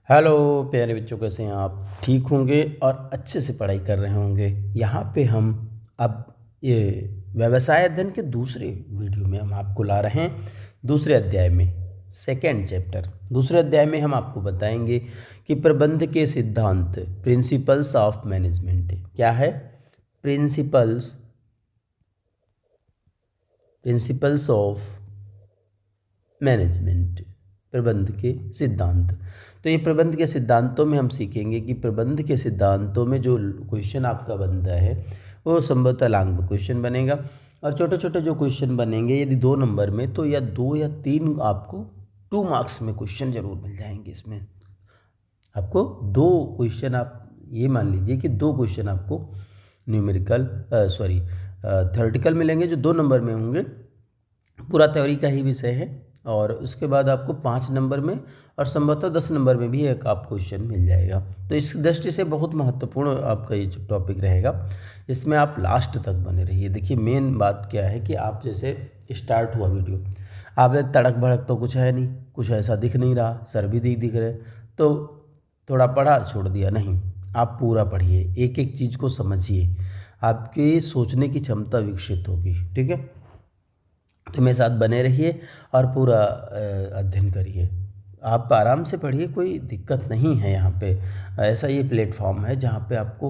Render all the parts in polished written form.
Hello प्यारे बच्चों, कैसे हैं आप? ठीक होंगे और अच्छे से पढ़ाई कर रहे होंगे। यहाँ पे हम अब ये व्यवसाय अध्ययन के दूसरे वीडियो में हम आपको ला रहे हैं। दूसरे अध्याय में सेकेंड चैप्टर, दूसरे अध्याय में हम आपको बताएंगे कि प्रबंध के सिद्धांत, प्रिंसिपल्स ऑफ मैनेजमेंट क्या है। प्रिंसिपल्स प्रिंसिपल्स ऑफ मैनेजमेंट, प्रबंध के सिद्धांत। तो ये प्रबंध के सिद्धांतों में हम सीखेंगे कि प्रबंध के सिद्धांतों में जो क्वेश्चन आपका बनता है वो संभवतः लॉन्ग क्वेश्चन बनेगा, और छोटे छोटे जो क्वेश्चन बनेंगे यदि 2 नंबर में तो या 2 या 3 आपको 2 मार्क्स में क्वेश्चन जरूर मिल जाएंगे। इसमें आपको 2 क्वेश्चन, आप ये मान लीजिए कि 2 क्वेश्चन आपको न्यूमेरिकल थ्योरेटिकल मिलेंगे जो 2 नंबर में होंगे। पूरा थ्योरी का ही विषय है। और उसके बाद आपको 5 नंबर में और संभवतः 10 नंबर में भी एक आप क्वेश्चन मिल जाएगा। तो इस दृष्टि से बहुत महत्वपूर्ण आपका ये जो टॉपिक रहेगा, इसमें आप लास्ट तक बने रहिए। देखिए मेन बात क्या है कि आप जैसे स्टार्ट हुआ वीडियो, आपने तड़क भड़क तो कुछ है नहीं, कुछ ऐसा दिख नहीं रहा, सर भी दिख रहे, तो थोड़ा पढ़ा छोड़ दिया, नहीं, आप पूरा पढ़िए, एक एक चीज़ को समझिए, आपकी सोचने की क्षमता विकसित होगी। ठीक है, तो मेरे साथ बने रहिए और पूरा अध्ययन करिए। आप आराम से पढ़िए, कोई दिक्कत नहीं है। यहाँ पे ऐसा ये प्लेटफॉर्म है जहाँ पे आपको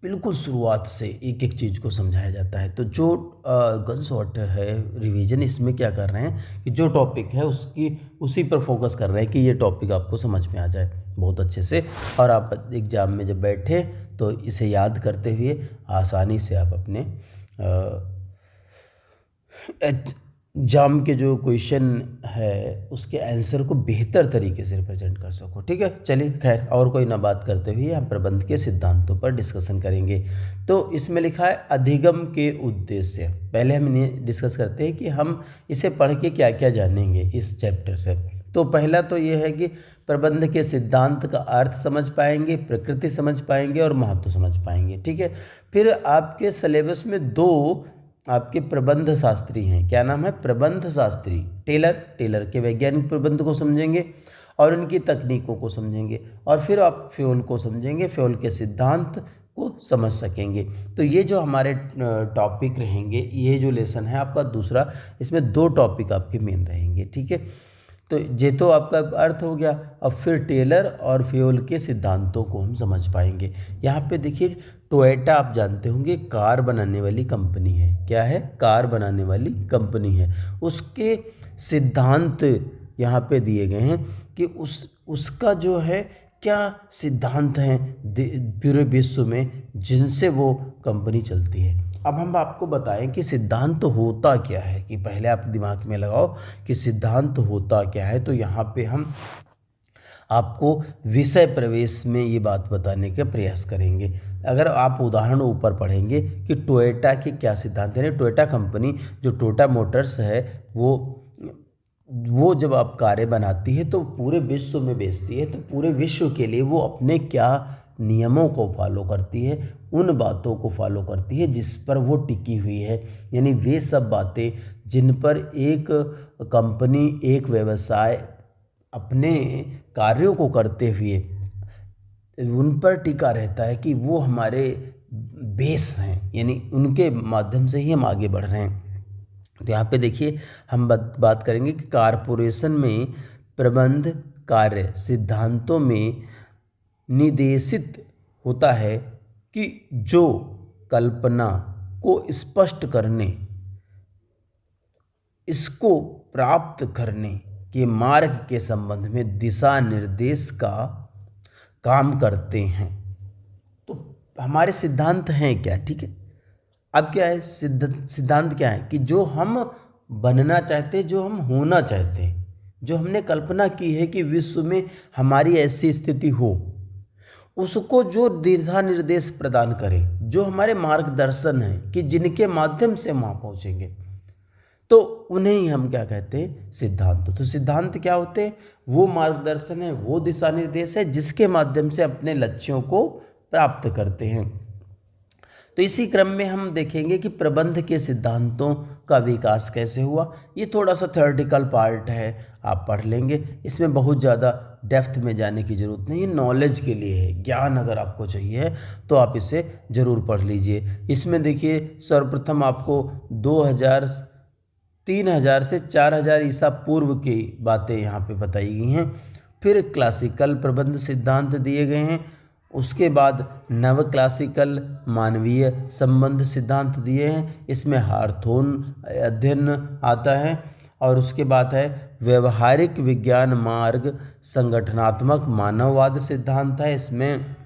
बिल्कुल शुरुआत से एक एक चीज़ को समझाया जाता है। तो जो गन शॉट है रिवीजन, इसमें क्या कर रहे हैं कि जो टॉपिक है उसी पर फोकस कर रहे हैं कि ये टॉपिक आपको समझ में आ जाए बहुत अच्छे से, और आप एग्ज़ाम में जब बैठे तो इसे याद करते हुए आसानी से आप अपने एग्जाम के जो क्वेश्चन है उसके आंसर को बेहतर तरीके से रिप्रेजेंट कर सको। ठीक है, चलिए खैर, और कोई ना बात करते हुए हम प्रबंध के सिद्धांतों पर डिस्कशन करेंगे। तो इसमें लिखा है अधिगम के उद्देश्य। पहले हम इन्हें डिस्कस करते हैं कि हम इसे पढ़ के क्या क्या जानेंगे इस चैप्टर से। तो पहला तो ये है कि प्रबंध के सिद्धांत का अर्थ समझ पाएंगे, प्रकृति समझ पाएंगे और महत्व समझ पाएंगे। ठीक है, फिर आपके सिलेबस में 2 आपके प्रबंध शास्त्री हैं। क्या नाम है? प्रबंध शास्त्री। टेलर के वैज्ञानिक प्रबंध को समझेंगे और उनकी तकनीकों को समझेंगे, और फिर आप फ्यूल को समझेंगे, फ्यूल के सिद्धांत को समझ सकेंगे। तो ये जो हमारे टॉपिक रहेंगे, ये जो लेसन है आपका दूसरा, इसमें 2 टॉपिक आपके मेन रहेंगे। ठीक है, तो ये तो आपका अर्थ हो गया। अब फिर टेलर और फ्यूल के सिद्धांतों को हम समझ पाएंगे। यहाँ पे देखिए, टोयोटा आप जानते होंगे कार बनाने वाली कंपनी है। क्या है? कार बनाने वाली कंपनी है। उसके सिद्धांत यहाँ पे दिए गए हैं कि उसका जो है क्या सिद्धांत हैं पूरे विश्व में जिनसे वो कंपनी चलती है। अब हम आपको बताएं कि सिद्धांत होता क्या है, कि पहले आप दिमाग में लगाओ कि सिद्धांत होता क्या है। तो यहाँ पे हम आपको विषय प्रवेश में ये बात बताने का प्रयास करेंगे। अगर आप उदाहरण ऊपर पढ़ेंगे कि टोयोटा के क्या सिद्धांत हैं। टोयोटा कंपनी जो टोयोटा मोटर्स है, वो जब आप कारें बनाती है तो पूरे विश्व में बेचती है, तो पूरे विश्व के लिए वो अपने क्या नियमों को फॉलो करती है, उन बातों को फॉलो करती है जिस पर वो टिकी हुई है। यानी वे सब बातें जिन पर एक कंपनी, एक व्यवसाय अपने कार्यों को करते हुए उन पर टिका रहता है, कि वो हमारे बेस हैं, यानी उनके माध्यम से ही हम आगे बढ़ रहे हैं। तो यहाँ पे देखिए, हम बात करेंगे कि कारपोरेशन में प्रबंध कार्य सिद्धांतों में निर्देशित होता है कि जो कल्पना को स्पष्ट करने, इसको प्राप्त करने के मार्ग के संबंध में दिशा निर्देश का काम करते हैं। तो हमारे सिद्धांत हैं क्या? ठीक है, अब क्या है सिद्धांत क्या है कि जो हम बनना चाहते हैं, जो हम होना चाहते हैं, जो हमने कल्पना की है कि विश्व में हमारी ऐसी स्थिति हो, उसको जो दिशा निर्देश प्रदान करे, जो हमारे मार्गदर्शन है कि जिनके माध्यम से हम वहाँ पहुँचेंगे, तो उन्हें ही हम क्या कहते हैं? सिद्धांत। तो सिद्धांत क्या होते हैं? वो मार्गदर्शन है, वो दिशा निर्देश है जिसके माध्यम से अपने लक्ष्यों को प्राप्त करते हैं। तो इसी क्रम में हम देखेंगे कि प्रबंध के सिद्धांतों का विकास कैसे हुआ। ये थोड़ा सा थ्योरेटिकल पार्ट है, आप पढ़ लेंगे, इसमें बहुत ज़्यादा डेप्थ में जाने की ज़रूरत नहीं, ये नॉलेज के लिए है, ज्ञान अगर आपको चाहिए तो आप इसे ज़रूर पढ़ लीजिए। इसमें देखिए सर्वप्रथम आपको 2000 3000 से 4000 ईसा पूर्व की बातें यहाँ पे बताई गई हैं। फिर क्लासिकल प्रबंध सिद्धांत दिए गए हैं, उसके बाद नव क्लासिकल मानवीय संबंध सिद्धांत दिए हैं, इसमें हार्थोन अध्ययन आता है। और उसके बाद है व्यवहारिक विज्ञान मार्ग संगठनात्मक मानववाद सिद्धांत है, इसमें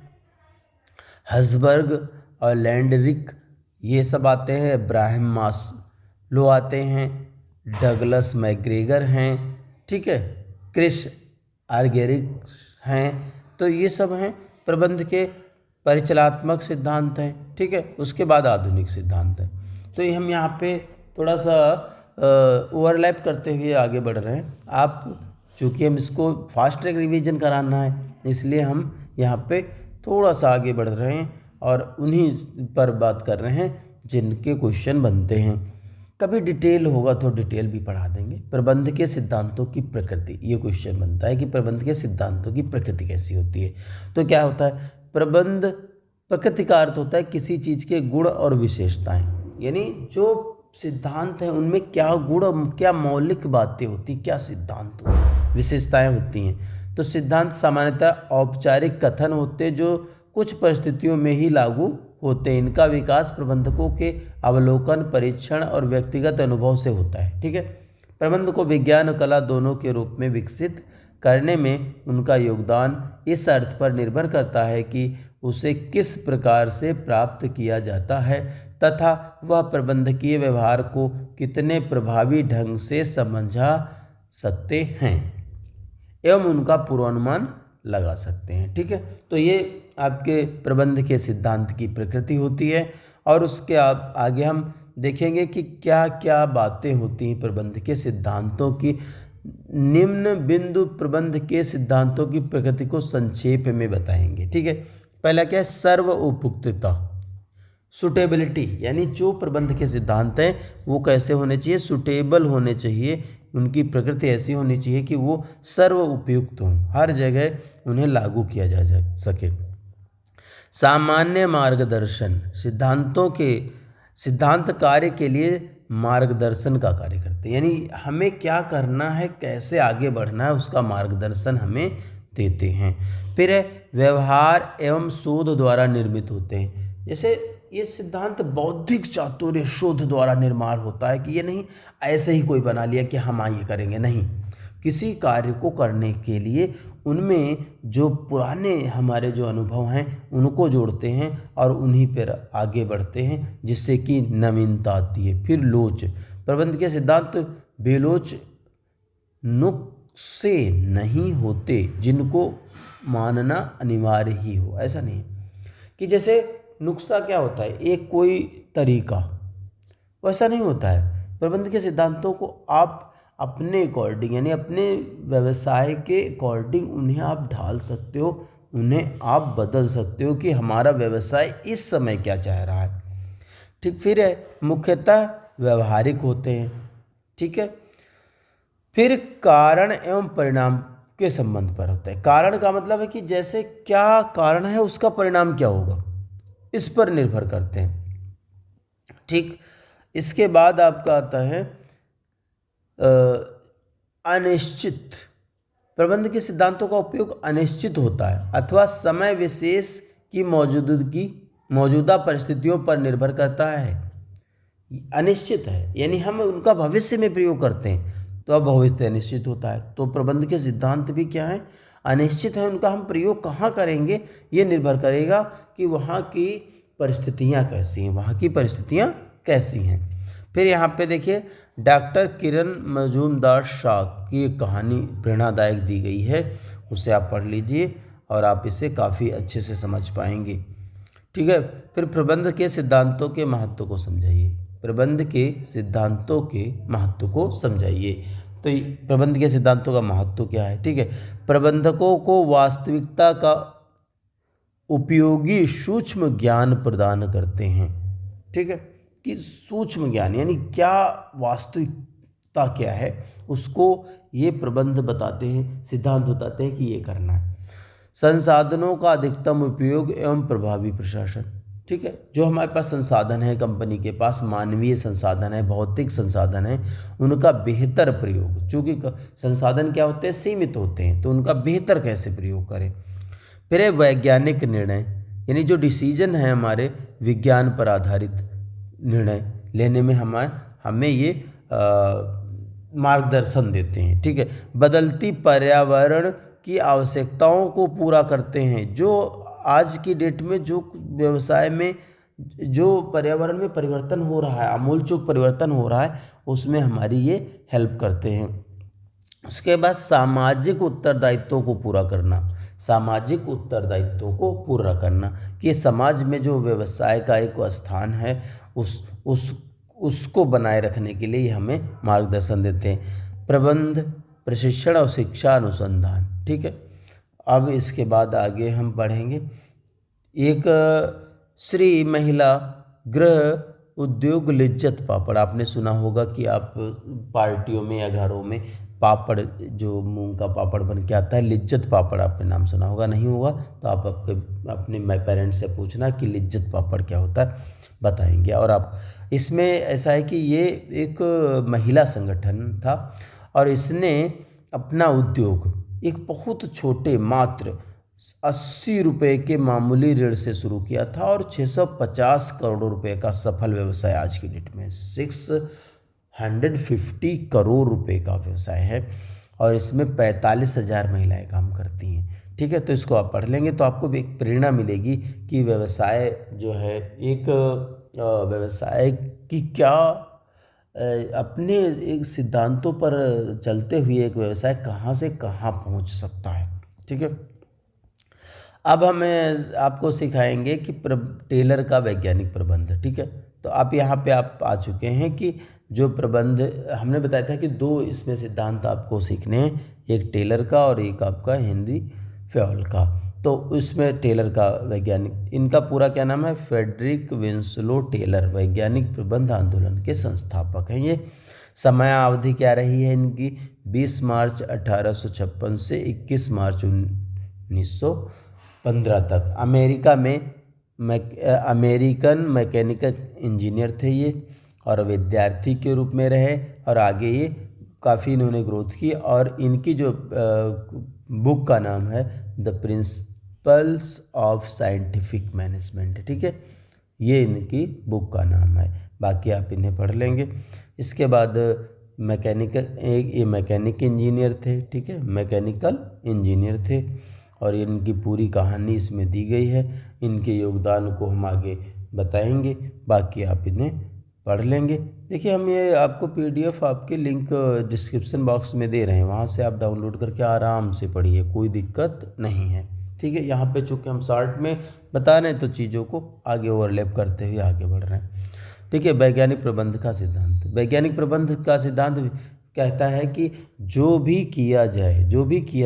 हसबर्ग और लैंडरिक ये सब आते हैं, इब्राहिम मास्लो आते हैं, डगलस मैग्रेगर हैं, ठीक है, क्रिस आर्गेरिक हैं। तो ये सब हैं प्रबंध के परिचलात्मक सिद्धांत हैं, ठीक है। उसके बाद आधुनिक सिद्धांत हैं। तो ये हम यहाँ पे थोड़ा सा ओवरलैप करते हुए आगे बढ़ रहे हैं। आप चूँकि हम इसको फास्ट ट्रैक रिवीजन कराना है, इसलिए हम यहाँ पे थोड़ा सा आगे बढ़ रहे हैं और उन्हीं पर बात कर रहे हैं जिनके क्वेश्चन बनते हैं। कभी डिटेल होगा तो डिटेल भी पढ़ा देंगे। प्रबंध के सिद्धांतों की प्रकृति, ये क्वेश्चन बनता है कि प्रबंध के सिद्धांतों की प्रकृति कैसी होती है। तो क्या होता है, प्रबंध प्रकृति का अर्थ होता है किसी चीज़ के गुण और विशेषताएं, यानी जो सिद्धांत हैं उनमें क्या गुण, क्या मौलिक बातें होती, क्या सिद्धांत विशेषताएं होती हैं। तो सिद्धांत सामान्यतः औपचारिक कथन होते जो कुछ परिस्थितियों में ही लागू होते हैं। इनका विकास प्रबंधकों के अवलोकन, परीक्षण और व्यक्तिगत अनुभव से होता है, ठीक है। प्रबंध को विज्ञान और कला दोनों के रूप में विकसित करने में उनका योगदान इस अर्थ पर निर्भर करता है कि उसे किस प्रकार से प्राप्त किया जाता है तथा वह प्रबंधकीय व्यवहार को कितने प्रभावी ढंग से समझा सकते हैं एवं उनका पूर्वानुमान लगा सकते हैं, ठीक है। तो ये आपके प्रबंध के सिद्धांत की प्रकृति होती है। और उसके आगे हम देखेंगे कि क्या क्या बातें होती हैं प्रबंध के सिद्धांतों की। निम्न बिंदु प्रबंध के सिद्धांतों की प्रकृति को संक्षेप में बताएंगे, ठीक है। पहला क्या है, सर्व उपयुक्तता, सुटेबिलिटी, यानी जो प्रबंध के सिद्धांत हैं वो कैसे होने चाहिए, सुटेबल होने चाहिए, उनकी प्रकृति ऐसी होनी चाहिए कि वो सर्व उपयुक्त हों, हर जगह उन्हें लागू किया जा सके। सामान्य मार्गदर्शन, सिद्धांत कार्य के लिए मार्गदर्शन का कार्य करते हैं, यानी हमें क्या करना है, कैसे आगे बढ़ना है, उसका मार्गदर्शन हमें देते हैं। फिर है व्यवहार एवं शोध द्वारा निर्मित होते हैं, जैसे ये सिद्धांत बौद्धिक चातुर्य शोध द्वारा निर्माण होता है कि ये नहीं ऐसे ही कोई बना लिया कि हम ये करेंगे, नहीं, किसी कार्य को करने के लिए उनमें जो पुराने हमारे जो अनुभव हैं उनको जोड़ते हैं और उन्हीं पर आगे बढ़ते हैं, जिससे कि नवीनता आती है। फिर लोच, प्रबंध के सिद्धांत बेलोच नुक्से नहीं होते जिनको मानना अनिवार्य ही हो। ऐसा नहीं कि जैसे नुस्खा क्या होता है, एक कोई तरीका, वैसा नहीं होता है। प्रबंध के सिद्धांतों को आप अपने अकॉर्डिंग, यानी अपने व्यवसाय के अकॉर्डिंग उन्हें आप ढाल सकते हो, उन्हें आप बदल सकते हो कि हमारा व्यवसाय इस समय क्या चाह रहा है, ठीक। फिर है मुख्यतः व्यवहारिक होते हैं, ठीक है। फिर कारण एवं परिणाम के संबंध पर होता है। कारण का मतलब है कि जैसे क्या कारण है उसका परिणाम क्या होगा, इस पर निर्भर करते हैं, ठीक। इसके बाद आपका आता है अनिश्चित, प्रबंध के सिद्धांतों का उपयोग अनिश्चित होता है अथवा समय विशेष की मौजूदा परिस्थितियों पर निर्भर करता है। अनिश्चित है यानी हम उनका भविष्य में प्रयोग करते हैं तो अब भविष्य अनिश्चित होता है। तो प्रबंध के सिद्धांत भी क्या है, अनिश्चित है, उनका हम प्रयोग कहाँ करेंगे ये निर्भर करेगा कि वहाँ की परिस्थितियाँ कैसी हैं, वहाँ की परिस्थितियाँ कैसी हैं। फिर यहाँ पे देखिए डॉक्टर किरण मजूमदार शाह की एक कहानी प्रेरणादायक दी गई है, उसे आप पढ़ लीजिए और आप इसे काफ़ी अच्छे से समझ पाएंगे, ठीक है। फिर प्रबंध के सिद्धांतों के महत्व को समझाइए, प्रबंध के सिद्धांतों के महत्व को समझाइए। तो प्रबंध के सिद्धांतों का महत्व क्या है, ठीक है। प्रबंधकों को वास्तविकता का उपयोगी सूक्ष्म ज्ञान प्रदान करते हैं, ठीक है। कि सूक्ष्म ज्ञान यानी क्या वास्तविकता क्या है, उसको ये प्रबंध बताते हैं, सिद्धांत बताते हैं कि ये करना है। संसाधनों का अधिकतम उपयोग एवं प्रभावी प्रशासन। ठीक है, जो हमारे पास संसाधन है, कंपनी के पास मानवीय संसाधन है, भौतिक संसाधन है, उनका बेहतर प्रयोग, चूँकि संसाधन क्या होते हैं, सीमित होते हैं, तो उनका बेहतर कैसे प्रयोग करें। फिर है वैज्ञानिक निर्णय, यानी जो डिसीजन है हमारे विज्ञान पर आधारित निर्णय लेने में हमें ये मार्गदर्शन देते हैं। ठीक है, बदलती पर्यावरण की आवश्यकताओं को पूरा करते हैं। जो आज की डेट में जो व्यवसाय में जो पर्यावरण में परिवर्तन हो रहा है, आमूलचूल परिवर्तन हो रहा है, उसमें हमारी ये हेल्प करते हैं। उसके बाद सामाजिक उत्तरदायित्वों को पूरा करना, सामाजिक उत्तरदायित्वों को पूरा करना कि समाज में जो व्यवसाय का एक स्थान है उसको बनाए रखने के लिए हमें मार्गदर्शन देते हैं। प्रबंध, प्रशिक्षण और शिक्षा अनुसंधान। ठीक है, अब इसके बाद आगे हम पढ़ेंगे एक श्री महिला गृह उद्योग लिज्जत पापड़। आपने सुना होगा कि आप पार्टियों में या घरों में पापड़, जो मूंग का पापड़ बन के आता है, लिज्जत पापड़ आपने नाम सुना होगा, नहीं होगा तो आप अपने पेरेंट्स से पूछना कि लिज्जत पापड़ क्या होता है, बताएंगे। और आप इसमें ऐसा है कि ये एक महिला संगठन था और इसने अपना उद्योग एक बहुत छोटे मात्र 80 रुपये के मामूली ऋण से शुरू किया था और 650 करोड़ रुपए का सफल व्यवसाय आज की डेट में 650 करोड़ रुपए का व्यवसाय है और इसमें 45,000 महिलाएं काम करती हैं। ठीक है, तो इसको आप पढ़ लेंगे तो आपको भी एक प्रेरणा मिलेगी कि व्यवसाय जो है एक व्यवसाय की क्या अपने एक सिद्धांतों पर चलते हुए एक व्यवसाय कहाँ से कहाँ पहुँच सकता है। ठीक है, अब हमें आपको सिखाएंगे कि टेलर का वैज्ञानिक प्रबंध। ठीक है, तो आप यहाँ पे आप आ चुके हैं कि जो प्रबंध हमने बताया था कि दो इसमें सिद्धांत आपको सीखने हैं, एक टेलर का और एक आपका हेनरी फयोल का। तो इसमें टेलर का वैज्ञानिक, इनका पूरा क्या नाम है, फ्रेडरिक विंसलो टेलर, वैज्ञानिक प्रबंध आंदोलन के संस्थापक हैं ये। समयावधि क्या रही है इनकी, 20 मार्च 1856 से 21 मार्च 1915 तक। अमेरिका में अमेरिकन मैकेनिकल इंजीनियर थे ये और विद्यार्थी के रूप में रहे और आगे ये काफ़ी इन्होंने ग्रोथ की और इनकी जो बुक का नाम है the principles of scientific management. ठीक है, ये इनकी बुक का नाम है, बाकी आप इन्हें पढ़ लेंगे। इसके बाद ये मैकेनिक इंजीनियर थे। ठीक है, मैकेनिकल इंजीनियर थे और इनकी पूरी कहानी इसमें दी गई है। इनके योगदान को हम आगे बताएंगे, बाकी आप इन्हें पढ़ लेंगे। देखिए, हम ये आपको PDF आपके लिंक डिस्क्रिप्शन बॉक्स में दे रहे हैं, वहाँ से आप डाउनलोड करके आराम से पढ़िए, कोई दिक्कत नहीं है। ठीक है, यहाँ पे चूँकि हम शॉर्ट में बता रहे हैं तो चीज़ों को आगे ओवरलैप करते हुए आगे बढ़ रहे हैं। ठीक है, वैज्ञानिक प्रबंध का सिद्धांत। वैज्ञानिक प्रबंध का सिद्धांत कहता है कि जो भी किया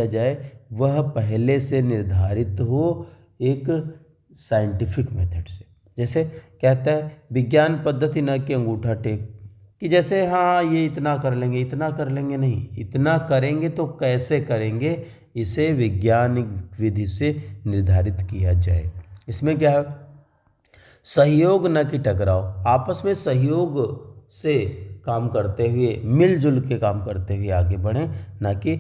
जाए वह पहले से निर्धारित हो एक साइंटिफिक मेथड से। जैसे कहता है विज्ञान पद्धति न कि अंगूठा टेक, कि जैसे हाँ ये इतना कर लेंगे नहीं, इतना करेंगे तो कैसे करेंगे, इसे वैज्ञानिक विधि से निर्धारित किया जाए। इसमें क्या है, सहयोग न कि टकराव, आपस में सहयोग से काम करते हुए, मिलजुल के काम करते हुए आगे बढ़ें, ना कि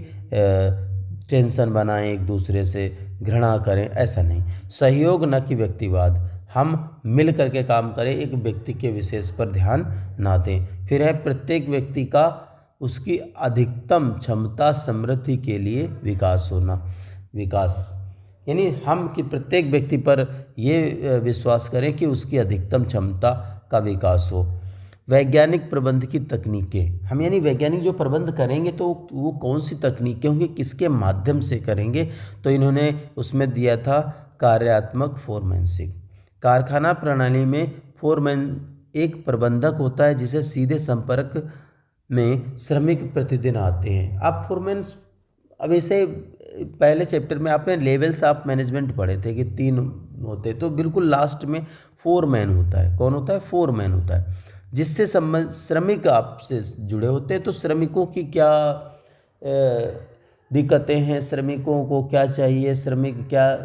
टेंशन बनाएं, एक दूसरे से घृणा करें, ऐसा नहीं। सहयोग न कि व्यक्तिवाद, हम मिल करके काम करें, एक व्यक्ति के विशेष पर ध्यान ना दें। फिर है प्रत्येक व्यक्ति का उसकी अधिकतम क्षमता समृद्धि के लिए विकास होना। विकास यानी हम कि प्रत्येक व्यक्ति पर ये विश्वास करें कि उसकी अधिकतम क्षमता का विकास हो। वैज्ञानिक प्रबंध की तकनीकें, हम यानी वैज्ञानिक जो प्रबंध करेंगे तो वो कौन सी तकनीकें होंगी, किसके माध्यम से करेंगे, तो इन्होंने उसमें दिया था कार्यात्मक फोरमैनशिप। कारखाना प्रणाली में फोरमैन एक प्रबंधक होता है जिसे सीधे संपर्क में श्रमिक प्रतिदिन आते हैं। आप फोरमैन, अब इसे पहले चैप्टर में आपने लेवल्स ऑफ मैनेजमेंट पढ़े थे कि 3 होते, तो बिल्कुल लास्ट में फोरमैन होता है। कौन होता है? फोरमैन होता है, जिससे संबंध श्रमिक आपसे जुड़े होते हैं। तो श्रमिकों की क्या दिक्कतें हैं, श्रमिकों को क्या चाहिए, श्रमिक क्या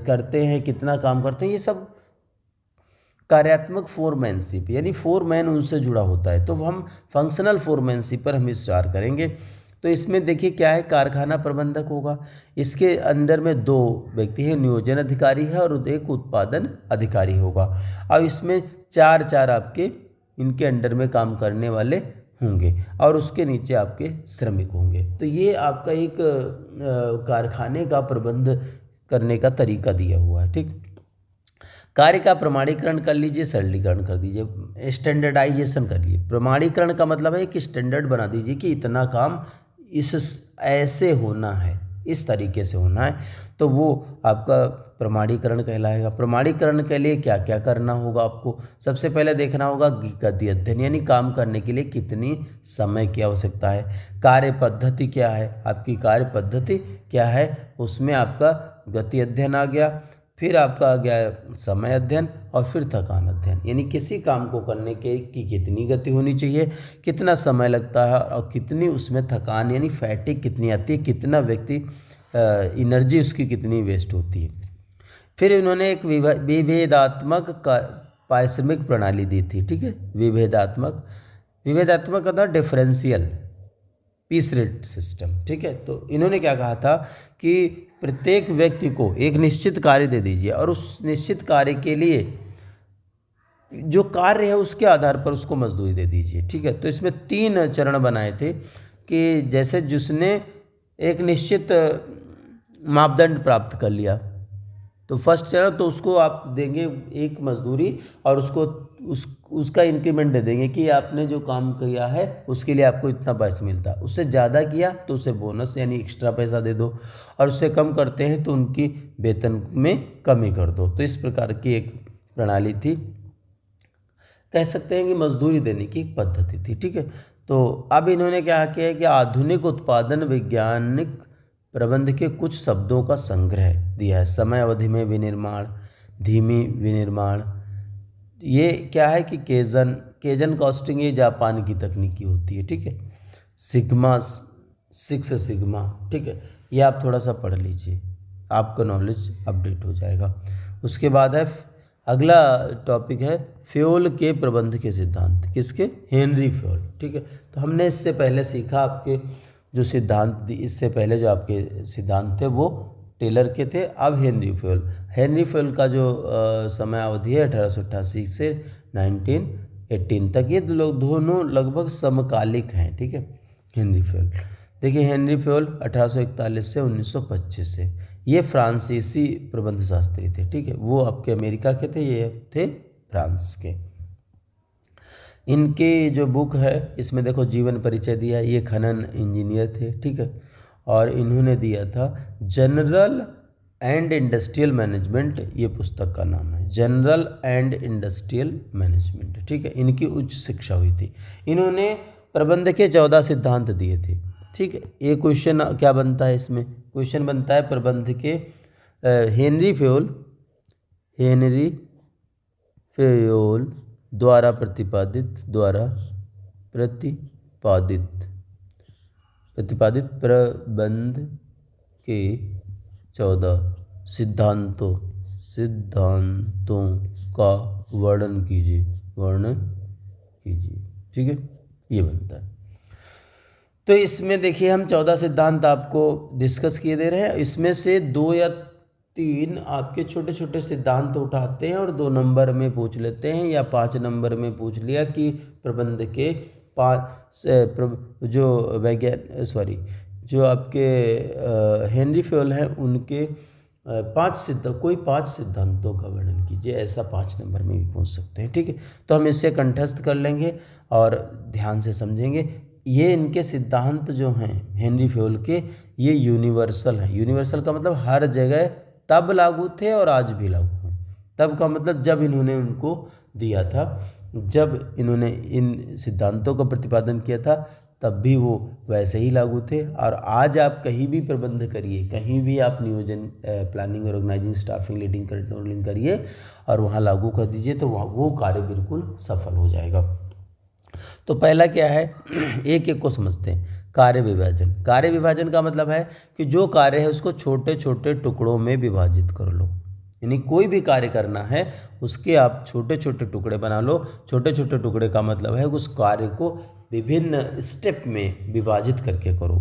करते हैं, कितना काम करते हैं, ये सब कार्यात्मक फोरमैनशिप, यानी फोरमैन उनसे जुड़ा होता है। तो हम फंक्शनल फोरमैनशिप पर हम विचार करेंगे। तो इसमें देखिए क्या है, कारखाना प्रबंधक होगा, इसके अंदर में 2 व्यक्ति हैं, नियोजन अधिकारी है और एक उत्पादन अधिकारी होगा। और इसमें 4 आपके इनके अंडर में काम करने वाले होंगे और उसके नीचे आपके श्रमिक होंगे। तो ये आपका एक कारखाने का प्रबंध करने का तरीका दिया हुआ है। ठीक, कार्य का प्रमाणीकरण कर लीजिए, सरलीकरण कर दीजिए, स्टैंडर्डाइजेशन कर लीजिए। प्रमाणीकरण का मतलब है कि स्टैंडर्ड बना दीजिए कि इतना काम इस ऐसे होना है, इस तरीके से होना है, तो वो आपका प्रमाणीकरण कहलाएगा। प्रमाणीकरण के लिए क्या क्या करना होगा आपको? सबसे पहले देखना होगा गति अध्ययन, यानी काम करने के लिए कितनी समय की आवश्यकता है। कार्य पद्धति क्या है, आपकी कार्य पद्धति क्या है, उसमें आपका गति अध्ययन आ गया। फिर आपका आ गया समय अध्ययन और फिर थकान अध्ययन, यानी किसी काम को करने के की कितनी गति होनी चाहिए, कितना समय लगता है और कितनी उसमें थकान यानी फैटिक कितनी आती है, कितना व्यक्ति एनर्जी उसकी कितनी वेस्ट होती है। फिर इन्होंने एक विभेदात्मक पारिश्रमिक प्रणाली दी थी। ठीक है, विभेदात्मक का था डिफरेंशियल पीस रेट सिस्टम। ठीक है, तो इन्होंने क्या कहा था कि प्रत्येक व्यक्ति को एक निश्चित कार्य दे दीजिए और उस निश्चित कार्य के लिए जो कार्य है उसके आधार पर उसको मजदूरी दे दीजिए। ठीक है, तो इसमें 3 चरण बनाए थे कि जैसे जिसने एक निश्चित मापदंड प्राप्त कर लिया, तो फर्स्ट चरण तो उसको आप देंगे एक मजदूरी और उसको उसका इंक्रीमेंट दे देंगे कि आपने जो काम किया है उसके लिए आपको इतना पैसा मिलता है। उससे ज़्यादा किया तो उसे बोनस यानी एक्स्ट्रा पैसा दे दो, और उससे कम करते हैं तो उनकी वेतन में कमी कर दो। तो इस प्रकार की एक प्रणाली थी, कह सकते हैं कि मजदूरी देने की एक पद्धति थी। ठीक है, तो अब इन्होंने क्या किया है कि आधुनिक उत्पादन वैज्ञानिक प्रबंध के कुछ शब्दों का संग्रह दिया है। समय अवधि में विनिर्माण, धीमी विनिर्माण, ये क्या है कि केजन कॉस्टिंग, ये जापान की तकनीकी होती है। ठीक है, सिग्मा 6 सिग्मा। ठीक है, ये आप थोड़ा सा पढ़ लीजिए, आपका नॉलेज अपडेट हो जाएगा। उसके बाद है अगला टॉपिक है फ्यूल के प्रबंध के सिद्धांत। किसके? Henry fuel. ठीक है, तो हमने इससे पहले सीखा आपके जो सिद्धांत, इससे पहले जो आपके सिद्धांत थे वो टेलर के थे। अब हेनरी फ्यूल का जो समय अवधि है 1888 से 1918 तक, ये लोग दोनों लगभग समकालिक हैं। ठीक है, हेनरी फ्यूल, देखिए हेनरी फ्यूल 1841 से 1925 से, ये फ्रांसीसी प्रबंध शास्त्री थे। ठीक है, वो आपके अमेरिका के थे, ये थे फ्रांस के। इनके जो बुक है इसमें देखो जीवन परिचय दिया है, ये खनन इंजीनियर थे। ठीक है, और इन्होंने दिया था जनरल एंड इंडस्ट्रियल मैनेजमेंट, ये पुस्तक का नाम है, जनरल एंड इंडस्ट्रियल मैनेजमेंट। ठीक है, इनकी उच्च शिक्षा हुई थी। इन्होंने प्रबंध के 14 सिद्धांत दिए थे। ठीक है, ये क्वेश्चन क्या बनता है, इसमें क्वेश्चन बनता है प्रबंध के हेनरी फ्यूल द्वारा प्रतिपादित प्रबंध के 14 सिद्धांतों का वर्णन कीजिए। ठीक है, ये बनता है। तो इसमें देखिए हम 14 सिद्धांत आपको डिस्कस किए दे रहे हैं, इसमें से 2 या 3 आपके छोटे छोटे सिद्धांत उठाते हैं और 2 नंबर में पूछ लेते हैं या 5 नंबर में पूछ लिया कि प्रबंध के जो आपके हेनरी फ्यूल हैं उनके 5 सिद्धांतों का वर्णन कीजिए, ऐसा 5 नंबर में भी पूछ सकते हैं। ठीक है, तो हम इसे कंठस्थ कर लेंगे और ध्यान से समझेंगे। ये इनके सिद्धांत जो हैं हेनरी फ्यूल के, ये यूनिवर्सल हैं। यूनिवर्सल का मतलब हर जगह तब लागू थे और आज भी लागू हैं। तब का मतलब जब इन्होंने उनको दिया था, जब इन्होंने इन सिद्धांतों का प्रतिपादन किया था तब भी वो वैसे ही लागू थे। और आज आप कहीं भी प्रबंध करिए, कहीं भी आप नियोजन, planning, organising, staffing, leading, controlling करिए और वहाँ लागू कर दीजिए तो वहाँ वो कार्य बिल्कुल सफल हो जाएगा। तो पहला क्या है, एक एक को समझते हैं। कार्य विभाजन। कार्य विभाजन का मतलब है कि जो कार्य है उसको छोटे छोटे टुकड़ों में विभाजित कर लो। यानी कोई भी कार्य करना है उसके आप छोटे छोटे टुकड़े बना लो। छोटे छोटे टुकड़े का मतलब है उस कार्य को विभिन्न स्टेप में विभाजित करके करो।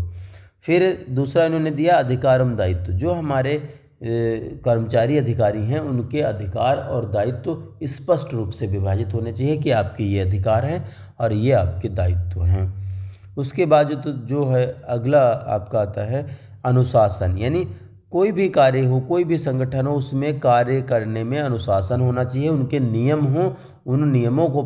फिर दूसरा इन्होंने दिया अधिकार एवं दायित्व। जो हमारे कर्मचारी अधिकारी हैं उनके अधिकार और दायित्व स्पष्ट रूप से विभाजित होने चाहिए कि आपके ये अधिकार हैं और ये आपके दायित्व हैं। उसके बाद जो है अगला आपका आता है अनुशासन। यानी कोई भी कार्य हो, कोई भी संगठन हो, उसमें कार्य करने में अनुशासन होना चाहिए, उनके नियम हो, उन नियमों को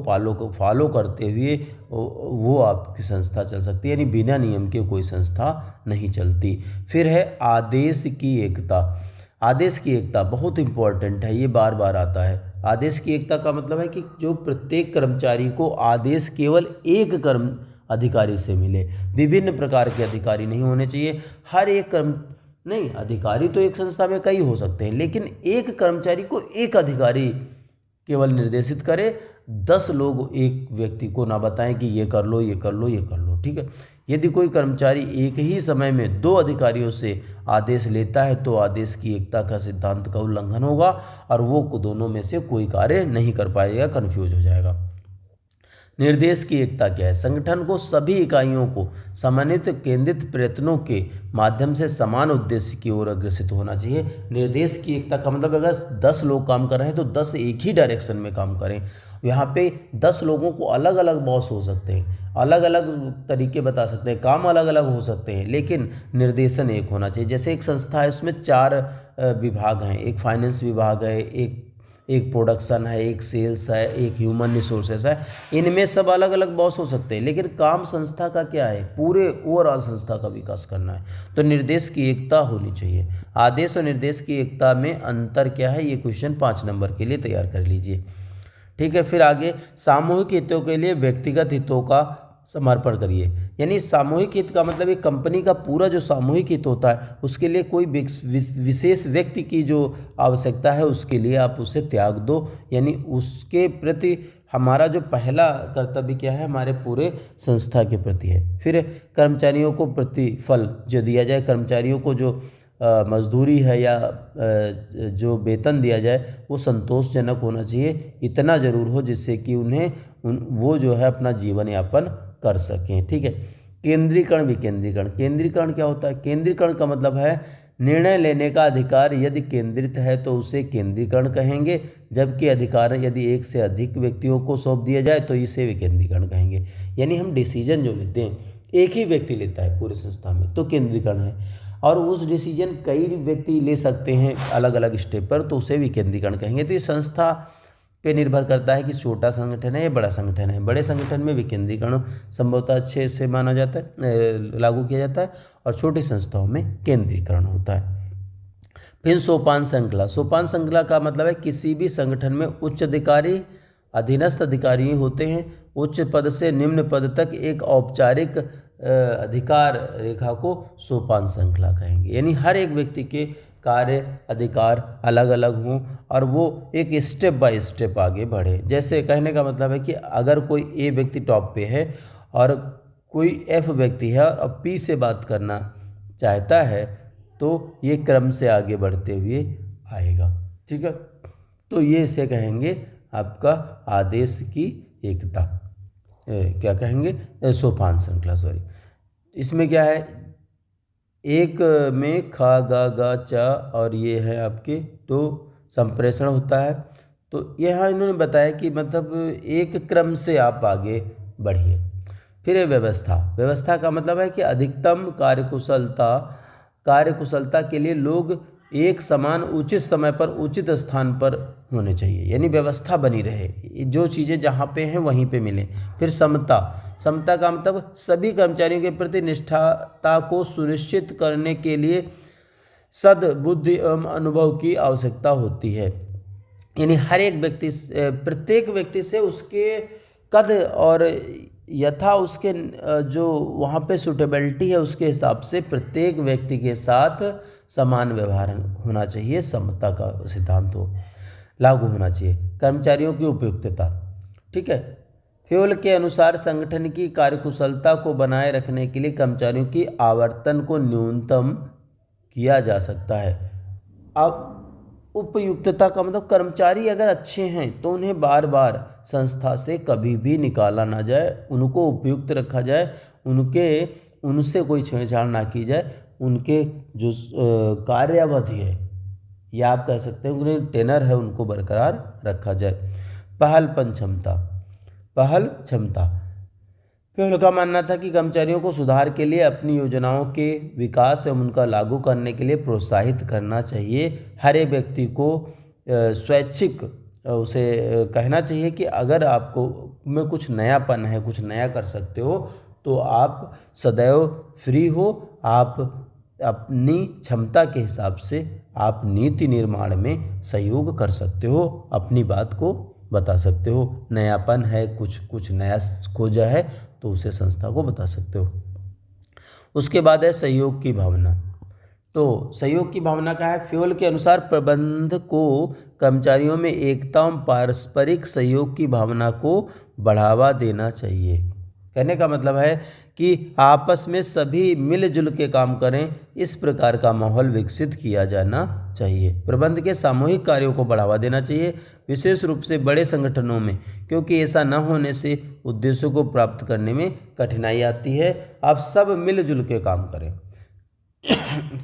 फॉलो करते हुए वो आपकी संस्था चल सकती है। यानी बिना नियम के कोई संस्था नहीं चलती। फिर है आदेश की एकता। आदेश की एकता बहुत इम्पोर्टेंट है, ये बार बार आता है। आदेश की एकता का मतलब है कि जो प्रत्येक कर्मचारी को आदेश केवल एक कर्म अधिकारी से मिले। विभिन्न प्रकार के अधिकारी नहीं होने चाहिए। हर एक नहीं, अधिकारी तो एक संस्था में कई हो सकते हैं, लेकिन एक कर्मचारी को एक अधिकारी केवल निर्देशित करे। 10 लोग एक व्यक्ति को ना बताएं कि ये कर लो, ये कर लो, ये कर लो, ठीक है। यदि कोई कर्मचारी एक ही समय में 2 अधिकारियों से आदेश लेता है तो आदेश की एकता का सिद्धांत का उल्लंघन होगा और वो दोनों में से कोई कार्य नहीं कर पाएगा, कन्फ्यूज हो जाएगा। निर्देश की एकता क्या है? संगठन को सभी इकाइयों को समन्वित केंद्रित प्रयत्नों के माध्यम से समान उद्देश्य की ओर अग्रसित होना चाहिए। निर्देश की एकता का मतलब अगर 10 लोग काम कर रहे हैं तो 10 एक ही डायरेक्शन में काम करें। यहाँ पे 10 लोगों को अलग अलग बॉस हो सकते हैं, अलग अलग तरीके बता सकते हैं, काम अलग अलग हो सकते हैं, लेकिन निर्देशन एक होना चाहिए। जैसे एक संस्था है उसमें 4 विभाग हैं, एक फाइनेंस विभाग है, एक प्रोडक्शन है, एक सेल्स है, एक ह्यूमन रिसोर्सेस है। इनमें सब अलग अलग बॉस हो सकते हैं, लेकिन काम संस्था का क्या है? पूरे ओवरऑल संस्था का विकास करना है। तो निर्देश की एकता होनी चाहिए। आदेश और निर्देश की एकता में अंतर क्या है? ये क्वेश्चन 5 नंबर के लिए तैयार कर लीजिए, ठीक है। फिर आगे सामूहिक हितों के लिए व्यक्तिगत हितों का समर्पण करिए। यानी सामूहिक हित का मतलब एक कंपनी का पूरा जो सामूहिक हित होता है उसके लिए कोई विशेष व्यक्ति की जो आवश्यकता है उसके लिए आप उसे त्याग दो। यानी उसके प्रति हमारा जो पहला कर्तव्य क्या है? हमारे पूरे संस्था के प्रति है। फिर कर्मचारियों को प्रतिफल जो दिया जाए, कर्मचारियों को जो मजदूरी है या जो वेतन दिया जाए वो संतोषजनक होना चाहिए, इतना ज़रूर हो जिससे कि वो जो है अपना जीवन यापन कर सकें, ठीक है। केंद्रीकरण विकेंद्रीकरण। केंद्रीकरण क्या होता है? केंद्रीकरण का मतलब है निर्णय लेने का अधिकार यदि केंद्रित है तो उसे केंद्रीकरण कहेंगे, जबकि अधिकार यदि एक से अधिक व्यक्तियों को सौंप दिया जाए तो इसे विकेंद्रीकरण कहेंगे। यानी हम डिसीजन जो लेते हैं एक ही व्यक्ति लेता है पूरी संस्था में तो केंद्रीकरण है, और उस डिसीजन कई व्यक्ति ले सकते हैं अलग अलग स्टेप पर तो उसे विकेंद्रीकरण कहेंगे। तो ये संस्था पे निर्भर करता है कि छोटा संगठन है या बड़ा संगठन है। बड़े संगठन में विकेंद्रीकरण संभवतः अच्छे से माना जाता है, लागू किया जाता है, और छोटी संस्थाओं में केंद्रीकरण होता है। फिर सोपान श्रृंखला। सोपान श्रृंखला का मतलब है किसी भी संगठन में उच्च अधिकारी, अधीनस्थ अधिकारी होते हैं। उच्च पद से निम्न पद तक एक औपचारिक अधिकार रेखा को सोपान श्रृंखला कहेंगे। यानी हर एक व्यक्ति के कार्य अधिकार अलग अलग हों और वो एक स्टेप बाय स्टेप आगे बढ़े। जैसे कहने का मतलब है कि अगर कोई ए व्यक्ति टॉप पे है और कोई एफ व्यक्ति है और पी से बात करना चाहता है तो ये क्रम से आगे बढ़ते हुए आएगा, ठीक है। तो ये इसे कहेंगे आपका आदेश की एकता, क्या कहेंगे? सोपान श्रृंखला, सॉरी। इसमें क्या है? एक में खा गा गा चा और ये है आपके तो संप्रेषण होता है। तो यहाँ इन्होंने बताया कि मतलब एक क्रम से आप आगे बढ़िए। फिर है व्यवस्था। व्यवस्था का मतलब है कि अधिकतम कार्यकुशलता के लिए लोग एक समान उचित समय पर उचित स्थान पर होने चाहिए। यानी व्यवस्था बनी रहे, जो चीज़ें जहाँ पे हैं वहीं पे मिलें। फिर समता। समता का मतलब सभी कर्मचारियों के प्रति निष्ठाता को सुनिश्चित करने के लिए सद्बुद्धि एवं अनुभव की आवश्यकता होती है। यानी हर एक व्यक्ति, प्रत्येक व्यक्ति से उसके कद और यथा उसके जो वहाँ पे सूटेबिलिटी है उसके हिसाब से प्रत्येक व्यक्ति के साथ समान व्यवहार होना चाहिए, समता का सिद्धांत हो लागू होना चाहिए। कर्मचारियों की उपयुक्तता, ठीक है। फ्यूल के अनुसार संगठन की कार्यकुशलता को बनाए रखने के लिए कर्मचारियों की आवर्तन को न्यूनतम किया जा सकता है। अब उपयुक्तता का मतलब कर्मचारी अगर अच्छे हैं तो उन्हें बार बार संस्था से कभी भी निकाला ना जाए, उनको उपयुक्त रखा जाए, उनसे कोई छेड़छाड़ ना की जाए, उनके जो कार्यावधि है या आप कह सकते हैं उन्हें टेनर है उनको बरकरार रखा जाए। पहल क्षमता, फ्यूल का मानना था कि कर्मचारियों को सुधार के लिए अपनी योजनाओं के विकास एवं उनका लागू करने के लिए प्रोत्साहित करना चाहिए। हर एक व्यक्ति को स्वैच्छिक उसे कहना चाहिए कि अगर आपको में कुछ नयापन है, कुछ नया कर सकते हो तो आप सदैव फ्री हो, आप अपनी क्षमता के हिसाब से आप नीति निर्माण में सहयोग कर सकते हो, अपनी बात को बता सकते हो। नयापन है, कुछ नया खोजा है तो उसे संस्था को बता सकते हो। उसके बाद है सहयोग की भावना। तो सहयोग की भावना का है, फ्यूल के अनुसार प्रबंध को कर्मचारियों में एकता एवं पारस्परिक सहयोग की भावना को बढ़ावा देना चाहिए। कहने का मतलब है कि आपस में सभी मिलजुल के काम करें, इस प्रकार का माहौल विकसित किया जाना चाहिए। प्रबंध के सामूहिक कार्यों को बढ़ावा देना चाहिए, विशेष रूप से बड़े संगठनों में, क्योंकि ऐसा न होने से उद्देश्यों को प्राप्त करने में कठिनाई आती है। आप सब मिलजुल के काम करें।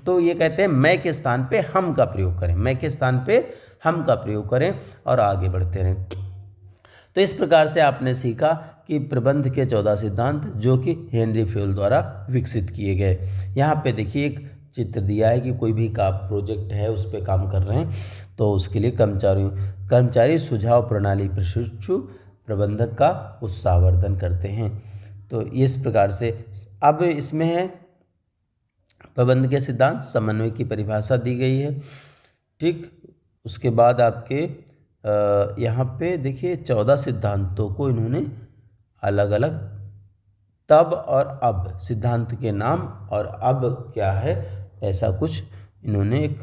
तो ये कहते हैं मैं के स्थान पे हम का प्रयोग करें, मैं के स्थान पे हम का प्रयोग करें और आगे बढ़ते रहें। तो इस प्रकार से आपने सीखा कि प्रबंध के 14 सिद्धांत जो कि हेनरी फ्यूल द्वारा विकसित किए गए। यहाँ पे देखिए एक चित्र दिया है कि कोई भी का प्रोजेक्ट है उस पर काम कर रहे हैं तो उसके लिए कर्मचारी सुझाव प्रणाली प्रशिक्षु प्रबंधक का उत्साहवर्धन करते हैं। तो इस प्रकार से अब इसमें है प्रबंध के सिद्धांत, समन्वय की परिभाषा दी गई है, ठीक। उसके बाद आपके यहाँ पे देखिए 14 सिद्धांतों को इन्होंने अलग अलग तब और अब सिद्धांत के नाम और अब क्या है ऐसा कुछ इन्होंने एक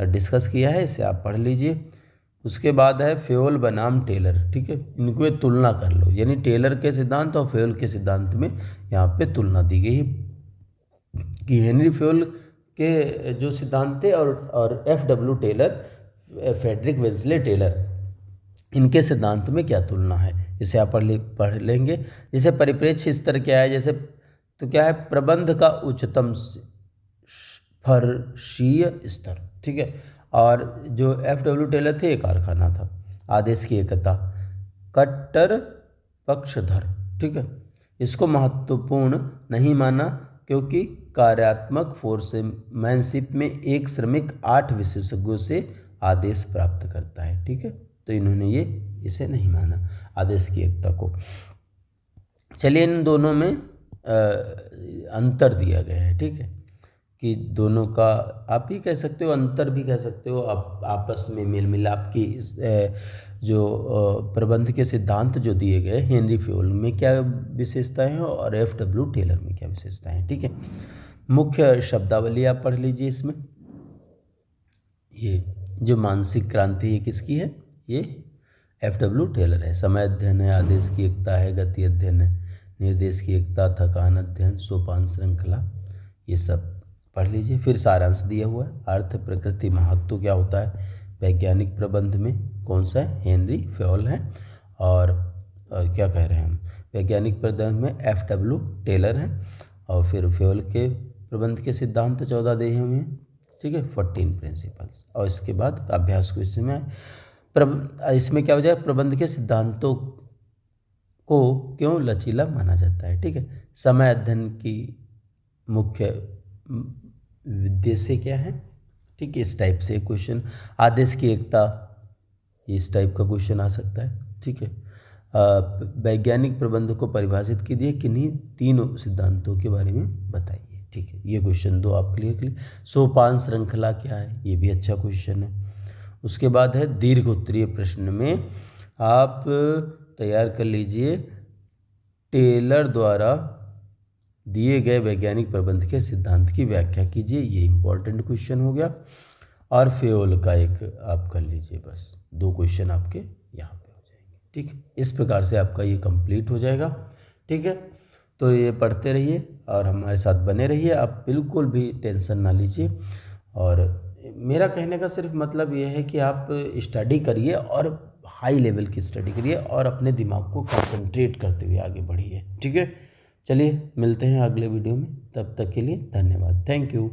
डिस्कस किया है, इसे आप पढ़ लीजिए। उसके बाद है फ्यूल बनाम टेलर, ठीक है, इनको तुलना कर लो, यानी टेलर के सिद्धांत और फ्यूल के सिद्धांत में यहाँ पे तुलना दी गई है कि हेनरी फ्यूल के जो सिद्धांत थे और F.W. टेलर, फ्रेडरिक वेंसले टेलर, इनके सिद्धांत में क्या तुलना है, इसे आप पढ़ लेंगे। जैसे परिप्रेक्ष्य स्तर क्या है, जैसे तो क्या है प्रबंध का उच्चतम फर्शीय स्तर, ठीक है। और जो F.W. टेलर थे एक कारखाना था। आदेश की एकता, कट्टर पक्षधर, ठीक है, इसको महत्वपूर्ण नहीं माना क्योंकि कार्यात्मक फोर्समैनशिप में एक श्रमिक 8 विशेषज्ञों से आदेश प्राप्त करता है, ठीक है। तो इन्होंने इसे नहीं माना आदेश की एकता को। चलिए इन दोनों में अंतर दिया गया है, ठीक है, कि दोनों का आप ही कह सकते हो, अंतर भी कह सकते हो, आप आपस में मेल मिलाप की जो प्रबंध के सिद्धांत जो दिए गए हेनरी फ्यूल में क्या विशेषताएं हैं और F.W. टेलर में क्या विशेषताएं हैं, ठीक है। मुख्य शब्दावली आप पढ़ लीजिए। इसमें ये जो मानसिक क्रांति है किसकी है, ये F.W. टेलर है। समय अध्ययन है, आदेश की एकता है, गति अध्ययन है, निर्देश की एकता, थकान अध्ययन, सोपान श्रृंखला, ये सब पढ़ लीजिए। फिर सारांश दिया हुआ है, अर्थ प्रकृति महत्व क्या होता है वैज्ञानिक प्रबंध में, कौन सा है, हेनरी फ्यूल है, और क्या कह रहे हैं हम, वैज्ञानिक प्रबंध में F.W. टेलर है। और फिर फ्यूल के प्रबंध के सिद्धांत 14 दिए हुए हैं, ठीक है, 14 प्रिंसिपल्स। और इसके बाद अभ्यास क्वेश्चन में इसमें क्या हो जाए, प्रबंध के सिद्धांतों को क्यों लचीला माना जाता है, ठीक है। समय अध्ययन की मुख्य उद्देश्य क्या है, ठीक है, इस टाइप से क्वेश्चन। आदेश की एकता, इस टाइप का क्वेश्चन आ सकता है, ठीक है। वैज्ञानिक प्रबंध को परिभाषित कीजिए, किन्हीं तीनों सिद्धांतों के बारे में बताइए, ठीक है। ये क्वेश्चन दो आप क्लियर। सोपान श्रृंखला क्या है, ये भी अच्छा क्वेश्चन है। उसके बाद है दीर्घ उत्तरीय प्रश्न में आप तैयार कर लीजिए टेलर द्वारा दिए गए वैज्ञानिक प्रबंध के सिद्धांत की व्याख्या कीजिए। ये इंपॉर्टेंट क्वेश्चन हो गया। और फेओल का एक आप कर लीजिए, बस 2 क्वेश्चन आपके यहाँ पे हो जाएंगे। ठीक है, इस प्रकार से आपका ये कंप्लीट हो जाएगा। ठीक है, तो ये पढ़ते रहिए और हमारे साथ बने रहिए। आप बिल्कुल भी टेंशन ना लीजिए। और मेरा कहने का सिर्फ मतलब ये है कि आप स्टडी करिए और हाई लेवल की स्टडी करिए और अपने दिमाग को कंसंट्रेट करते हुए आगे बढ़िए। ठीक है, चलिए मिलते हैं अगले वीडियो में, तब तक के लिए धन्यवाद। Thank you.